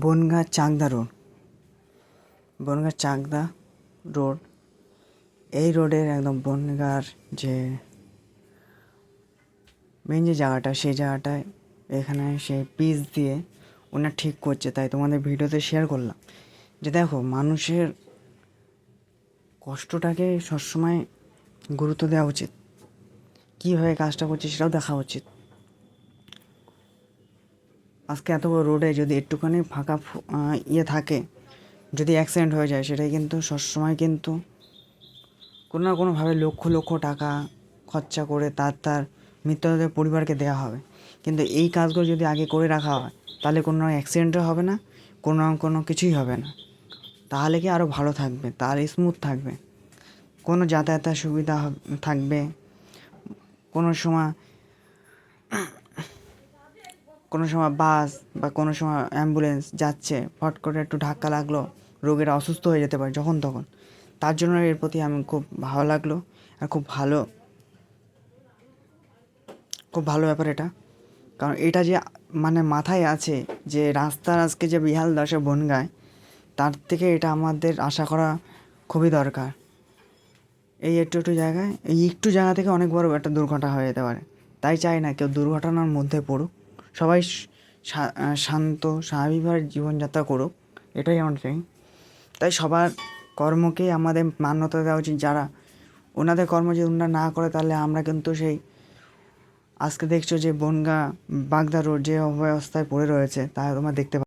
Bongaon Chakdah road, Bongaon Chakdah road. এই রোডের একদম বনগাঁর যে মেন যে জায়গাটা, সেই জায়গাটায় এখানে সে পিচ দিয়ে ওনার ঠিক করছে, তাই তোমাদের ভিডিওতে শেয়ার করলাম যে দেখো, মানুষের কষ্টটাকে সবসময় গুরুত্ব দেওয়া উচিত, কীভাবে কাজটা করছে সেটাও দেখা উচিত। আজকে এত বড় রোডে যদি একটুখানি ফাঁকা থাকে, যদি অ্যাক্সিডেন্ট হয়ে যায়, সেটাই কিন্তু সবসময় কিন্তু কোনো না কোনোভাবে লক্ষ লক্ষ টাকা খরচা করে তার মৃতদের পরিবারকে দেওয়া হবে। কিন্তু এই কাজগুলো যদি আগে করে রাখা হয়, তাহলে কোনো অ্যাক্সিডেন্টও হবে না, কোনো কিছুই হবে না। তাহলে কি আরও ভালো থাকবে, তাহলে স্মুথ থাকবে, কোনো যাতায়াতের সুবিধা থাকবে। কোনো সময় বাস বা কোনো সময় অ্যাম্বুলেন্স যাচ্ছে, ফট করে একটু ধাক্কা লাগলো, রোগীরা অসুস্থ হয়ে যেতে পারে যখন তখন। তার জন্য এর প্রতি আমি খুব ভালো লাগলো, আর খুব ভালো ব্যাপার এটা। কারণ এটা যে মানে মাথায় আছে যে রাস্তার আজকে যে বিহাল দশা বনগাঁয়, তার থেকে এটা আমাদের আশা করা খুবই দরকার। এই একটু একটু জায়গা থেকে অনেক বড় একটা দুর্ঘটনা হয়ে যেতে পারে। তাই চাই না কেউ দুর্ঘটনার মধ্যে পড়ুক, সবাই শান্ত স্বাভাবিকভাবে জীবনযাত্রা করুক, এটাই আমার চাই। তাই সবার কর্মকে আমাদের মান্যতা দেওয়া উচিত। যারা ওনাদের কর্ম যদি ওনারা না করে, তাহলে আমরা কিন্তু সেই আজকে দেখছো যে বনগাঁ বাগদা রোড যে অবস্থায় পড়ে রয়েছে, তা তোমরা দেখতে